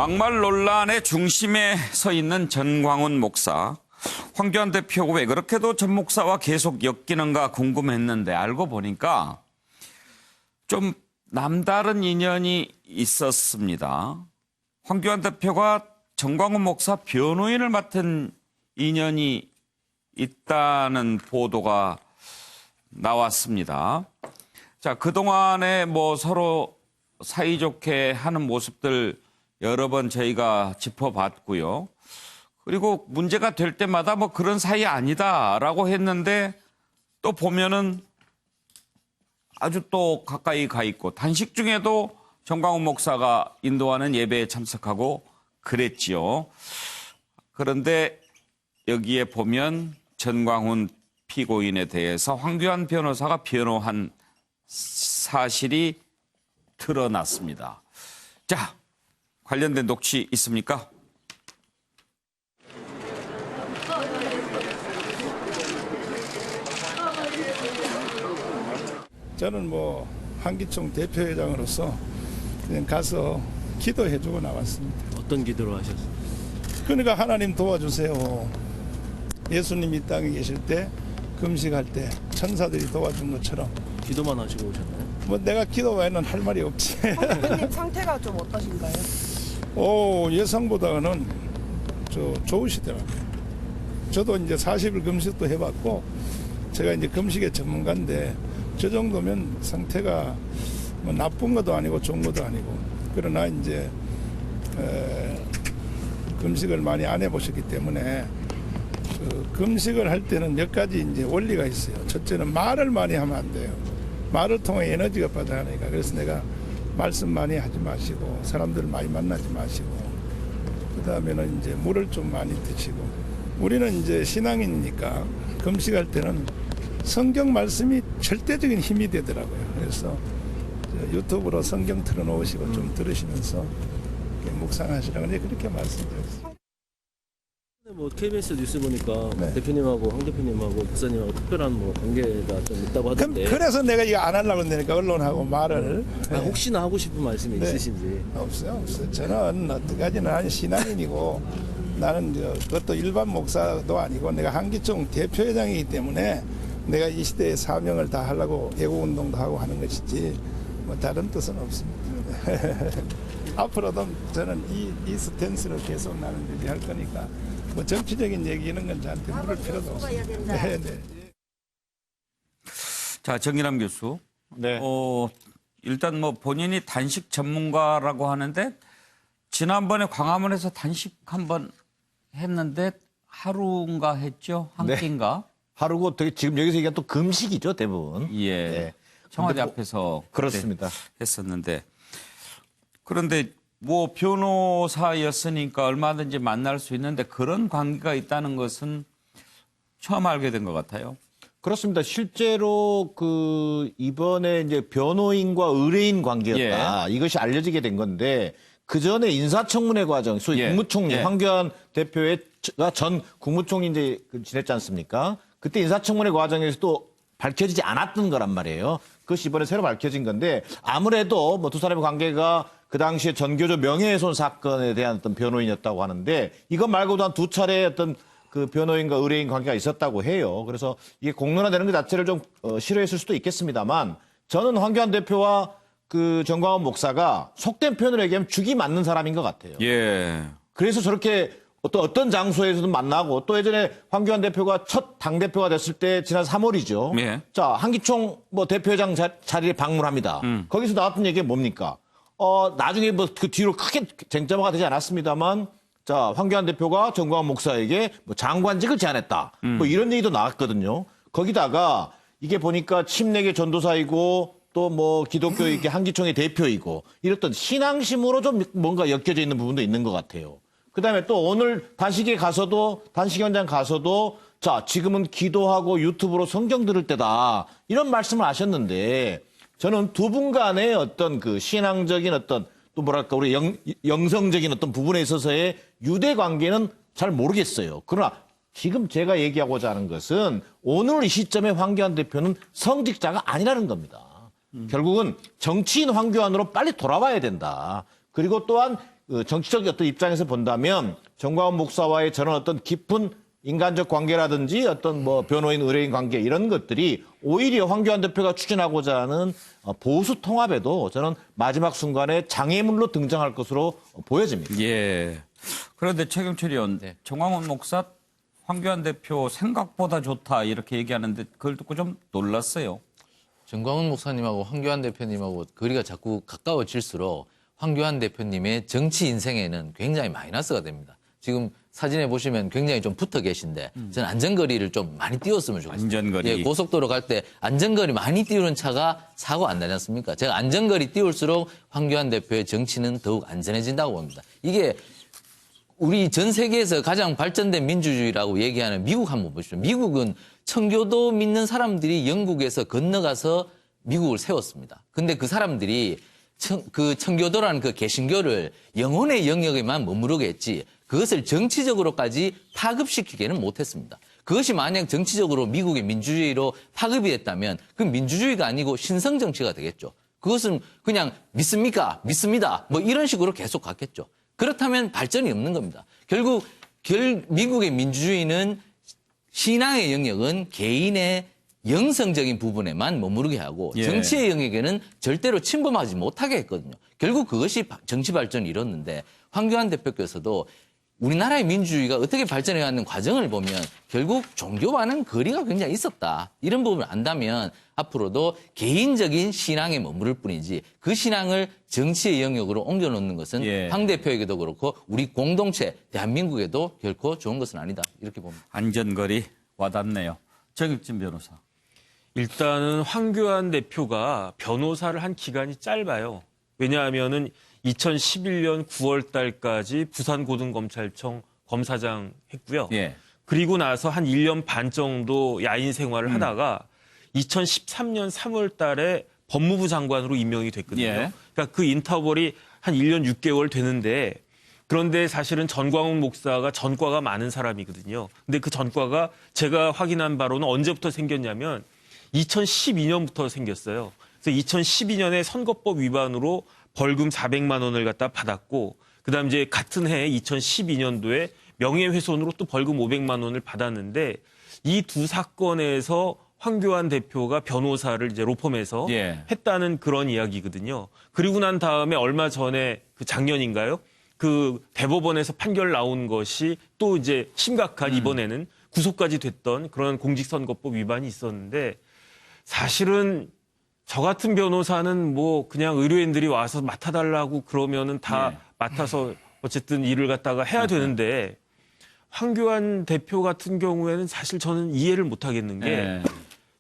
막말 논란의 중심에 서 있는 전광훈 목사. 황교안 대표가 왜 그렇게도 전 목사와 계속 엮이는가 궁금했는데 알고 보니까 좀 남다른 인연이 있었습니다. 황교안 대표가 전광훈 목사 변호인을 맡은 인연이 있다는 보도가 나왔습니다. 자, 그동안에 뭐 서로 사이좋게 하는 모습들 여러 번 저희가 짚어봤고요. 그리고 문제가 될 때마다 뭐 그런 사이 아니다라고 했는데 또 보면은 아주 또 가까이 가 있고 단식 중에도 전광훈 목사가 인도하는 예배에 참석하고 그랬지요. 그런데 여기에 보면 전광훈 피고인에 대해서 황교안 변호사가 변호한 사실이 드러났습니다. 자, 관련된 녹취 있습니까? 저는 뭐 한기총 대표회장으로서 그냥 가서 기도해주고 나왔습니다. 어떤 기도를 하셨어요? 그러니까 하나님 도와주세요. 예수님 이 땅에 계실 때 금식할 때 천사들이 도와준 것처럼 기도만 하시고 오셨나요? 뭐 내가 기도 외에는 할 말이 없지. 대표님 상태가 좀 어떠신가요? 예상보다는 좋으시더라고요. 저도 이제 40일 금식도 해봤고 제가 이제 금식의 전문가인데 저 정도면 상태가 뭐 나쁜 것도 아니고 좋은 것도 아니고 그러나 이제 금식을 많이 안 해보셨기 때문에 금식을 할 때는 몇 가지 이제 원리가 있어요. 첫째는 말을 많이 하면 안 돼요. 말을 통해 에너지가 빠져나가니까. 그래서 내가 말씀 많이 하지 마시고 사람들 많이 만나지 마시고 그 다음에는 이제 물을 좀 많이 드시고 우리는 이제 신앙인이니까 금식할 때는 성경 말씀이 절대적인 힘이 되더라고요. 그래서 유튜브로 성경 틀어놓으시고 좀 들으시면서 묵상하시라고 그렇게 말씀드렸습니다. 뭐 KBS 뉴스 보니까 네. 대표님하고 황 대표님하고 목사님하고 특별한 뭐 관계가 좀 있다고 하던데. 그래서 내가 이거 안 하려고 했다니까 언론하고 말을. 혹시나 하고 싶은 말씀이 네. 있으신지. 없어요. 저는 어떡하지는 신앙인이고 나는 그것도 일반 목사도 아니고 내가 한기총 대표회장이기 때문에 내가 이 시대의 사명을 다 하려고 애국운동도 하고 하는 것이지 뭐 다른 뜻은 없습니다. 앞으로도 저는 이 스탠스를 계속 나는 유지할 거니까 뭐 정치적인 얘기 이런 건 저한테 물을 필요도 없습니다. 네, 네. 자, 정일함 교수. 네. 일단 뭐 본인이 단식 전문가라고 하는데 지난번에 광화문에서 단식 한번 했는데 하루인가 했죠? 한 네. 끼인가? 하루고 지금 여기서 얘기한 또 금식이죠, 대부분. 예. 네. 청와대 근데 앞에서 그렇습니다. 했었는데 그런데 뭐 변호사였으니까 얼마든지 만날 수 있는데 그런 관계가 있다는 것은 처음 알게 된 것 같아요. 그렇습니다. 실제로 이번에 이제 변호인과 의뢰인 관계였다. 이것이 알려지게 된 건데 그 전에 인사청문회 과정, 소위 예. 국무총리 예. 황교안 대표가 전 국무총리 이제 지냈지 않습니까? 그때 인사청문회 과정에서도 밝혀지지 않았던 거란 말이에요. 그것이 이번에 새로 밝혀진 건데 아무래도 뭐 두 사람의 관계가 그 당시에 전교조 명예훼손 사건에 대한 어떤 변호인이었다고 하는데 이것 말고도 한 두 차례 어떤 그 변호인과 의뢰인 관계가 있었다고 해요. 그래서 이게 공론화되는 것 자체를 좀 싫어했을 수도 있겠습니다만 저는 황교안 대표와 그 전광훈 목사가 속된 표현으로 얘기하면 죽이 맞는 사람인 것 같아요. 예. 그래서 저렇게 어떤 장소에서도 만나고 또 예전에 황교안 대표가 첫 당대표가 됐을 때 지난 3월이죠. 예. 자, 한기총 뭐 대표회장 자리에 방문합니다. 거기서 나왔던 얘기가 뭡니까? 나중에 뭐 그 뒤로 크게 쟁점화가 되지 않았습니다만 자, 황교안 대표가 전광훈 목사에게 뭐 장관직을 제안했다. 뭐 이런 얘기도 나왔거든요. 거기다가 이게 보니까 침례계 전도사이고 또 뭐 기독교계 한기총의 대표이고 이랬던 신앙심으로 좀 뭔가 엮여져 있는 부분도 있는 것 같아요. 그다음에 또 오늘 단식 현장 가서도 자, 지금은 기도하고 유튜브로 성경 들을 때다. 이런 말씀을 하셨는데 저는 두 분 간의 어떤 그 신앙적인 어떤 또 뭐랄까 우리 영성적인 어떤 부분에 있어서의 유대 관계는 잘 모르겠어요. 그러나 지금 제가 얘기하고자 하는 것은 오늘 이 시점에 황교안 대표는 성직자가 아니라는 겁니다. 결국은 정치인 황교안으로 빨리 돌아와야 된다. 그리고 또한 그 정치적 어떤 입장에서 본다면 정광훈 목사와의 저는 어떤 깊은 인간적 관계라든지 어떤 뭐 변호인 의뢰인 관계 이런 것들이 오히려 황교안 대표가 추진하고자 하는 보수 통합에도 저는 마지막 순간에 장애물로 등장할 것으로 보여집니다. 예. 그런데 최경철 의원, 정광훈 목사, 황교안 대표 생각보다 좋다 이렇게 얘기하는데 그걸 듣고 좀 놀랐어요. 정광훈 목사님하고 황교안 대표님하고 거리가 자꾸 가까워질수록 황교안 대표님의 정치 인생에는 굉장히 마이너스가 됩니다. 지금 사진에 보시면 굉장히 좀 붙어 계신데 저는 안전거리를 좀 많이 띄웠으면 좋겠습니다. 안전거리. 예, 고속도로 갈 때 안전거리 많이 띄우는 차가 사고 안 나지 않습니까? 제가 안전거리 띄울수록 황교안 대표의 정치는 더욱 안전해진다고 봅니다. 이게 우리 전 세계에서 가장 발전된 민주주의라고 얘기하는 미국 한번 보십시오. 미국은 청교도 믿는 사람들이 영국에서 건너가서 미국을 세웠습니다. 근데 그 사람들이 그 청교도라는 그 개신교를 영혼의 영역에만 머무르게 했지 그것을 정치적으로까지 파급시키기는 못했습니다. 그것이 만약 정치적으로 미국의 민주주의로 파급이 됐다면 그 민주주의가 아니고 신성정치가 되겠죠. 그것은 그냥 믿습니까? 믿습니다. 뭐 이런 식으로 계속 갔겠죠. 그렇다면 발전이 없는 겁니다. 결국 미국의 민주주의는 신앙의 영역은 개인의 영성적인 부분에만 머무르게 하고 예. 정치의 영역에는 절대로 침범하지 못하게 했거든요. 결국 그것이 정치 발전을 이뤘는데 황교안 대표께서도 우리나라의 민주주의가 어떻게 발전해가는 과정을 보면 결국 종교와는 거리가 굉장히 있었다. 이런 부분을 안다면 앞으로도 개인적인 신앙에 머무를 뿐이지 그 신앙을 정치의 영역으로 옮겨놓는 것은 예. 황 대표에게도 그렇고 우리 공동체 대한민국에도 결코 좋은 것은 아니다. 이렇게 봅니다. 안전거리 와닿네요. 정익진 변호사. 일단은 황교안 대표가 변호사를 한 기간이 짧아요. 왜냐하면은 2011년 9월 달까지 부산고등검찰청 검사장 했고요. 예. 그리고 나서 한 1년 반 정도 야인 생활을 하다가 2013년 3월 달에 법무부 장관으로 임명이 됐거든요. 예. 그러니까 그 인터벌이 한 1년 6개월 되는데 그런데 사실은 전광훈 목사가 전과가 많은 사람이거든요. 근데 그 전과가 제가 확인한 바로는 언제부터 생겼냐면 2012년부터 생겼어요. 그래서 2012년에 선거법 위반으로 벌금 400만 원을 갖다 받았고 그다음 이제 같은 해 2012년도에 명예훼손으로 또 벌금 500만 원을 받았는데 이 두 사건에서 황교안 대표가 변호사를 이제 로펌에서 예. 했다는 그런 이야기거든요. 그리고 난 다음에 얼마 전에 그 작년인가요? 그 대법원에서 판결 나온 것이 또 이제 심각한 이번에는 구속까지 됐던 그런 공직선거법 위반이 있었는데 사실은 저 같은 변호사는 뭐 그냥 의뢰인들이 와서 맡아달라고 그러면은 다 맡아서 어쨌든 일을 갖다가 해야 되는데 황교안 대표 같은 경우에는 사실 저는 이해를 못 하겠는 게 예.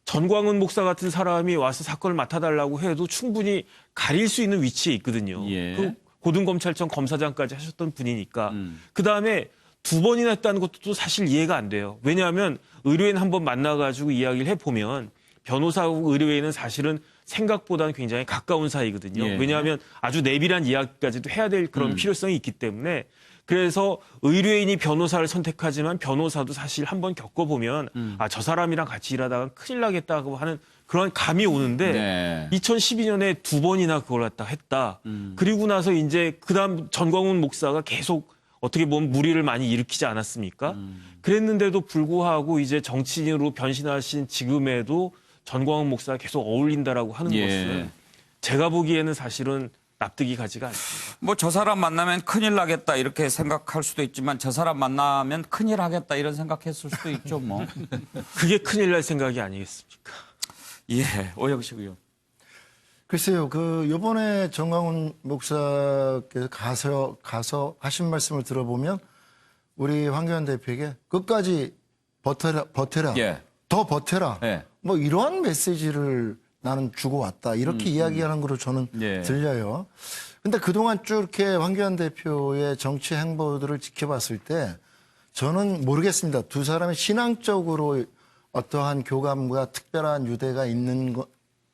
전광훈 목사 같은 사람이 와서 사건을 맡아달라고 해도 충분히 가릴 수 있는 위치에 있거든요. 예. 그 고등검찰청 검사장까지 하셨던 분이니까. 그다음에 두 번이나 했다는 것도 또 사실 이해가 안 돼요. 왜냐하면 의뢰인 한번 만나가지고 이야기를 해보면 변호사하고 의뢰인은 사실은 생각보다는 굉장히 가까운 사이거든요. 예. 왜냐하면 아주 내밀한 이야기까지도 해야 될 그런 필요성이 있기 때문에 그래서 의뢰인이 변호사를 선택하지만 변호사도 사실 한번 겪어보면 아, 저 사람이랑 같이 일하다가 큰일 나겠다고 하는 그런 감이 오는데 네. 2012년에 두 번이나 그걸 갖다 했다. 그리고 나서 이제 그다음 전광훈 목사가 계속 어떻게 보면 무리를 많이 일으키지 않았습니까? 그랬는데도 불구하고 이제 정치인으로 변신하신 지금에도 전광훈 목사가 계속 어울린다라고 하는 예. 것은 제가 보기에는 사실은 납득이 가지가 않습니다. 뭐 저 사람 만나면 큰일 나겠다 이렇게 생각할 수도 있지만 저 사람 만나면 큰일 하겠다 이런 생각했을 수도 있죠 뭐. 그게 큰일 날 생각이 아니겠습니까? 예, 오영식 의원. 글쎄요, 요번에 정광훈 목사께서 가서 하신 말씀을 들어보면 우리 황교안 대표에게 끝까지 버텨라. 예. 더 버텨라. 예. 뭐 이러한 메시지를 나는 주고 왔다. 이렇게 이야기하는 거로 저는 예. 들려요. 근데 그동안 쭉 이렇게 황교안 대표의 정치 행보들을 지켜봤을 때 저는 모르겠습니다. 두 사람이 신앙적으로 어떠한 교감과 특별한 유대가 있는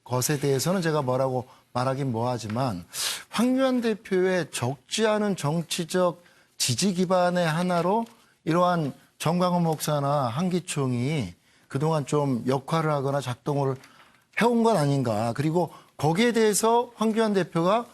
것에 대해서는 제가 뭐라고 말하긴 뭐하지만 황교안 대표의 적지 않은 정치적 지지 기반의 하나로 이러한 정광훈 목사나 한기총이 그동안 좀 역할을 하거나 작동을 해온 건 아닌가. 그리고 거기에 대해서 황교안 대표가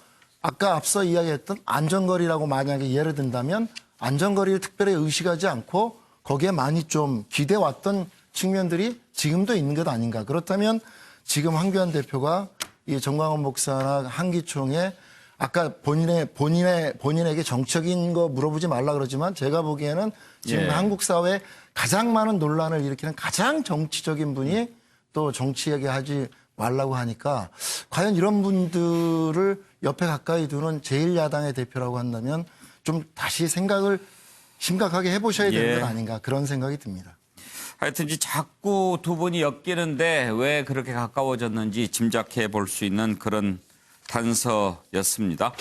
아까 앞서 이야기했던 안전거리라고 만약에 예를 든다면 안전거리를 특별히 의식하지 않고 거기에 많이 좀 기대왔던 측면들이 지금도 있는 것 아닌가. 그렇다면 지금 황교안 대표가 이 정광훈 목사나 한기총에 아까 본인에게 정적인 거 물어보지 말라 그러지만 제가 보기에는 지금 예. 한국 사회에 가장 많은 논란을 일으키는 가장 정치적인 분이 또 정치 얘기하지 말라고 하니까 과연 이런 분들을 옆에 가까이 두는 제1야당의 대표라고 한다면 좀 다시 생각을 심각하게 해보셔야 되는 예. 건 아닌가 그런 생각이 듭니다. 하여튼 자꾸 두 분이 엮이는데 왜 그렇게 가까워졌는지 짐작해 볼 수 있는 그런 단서였습니다.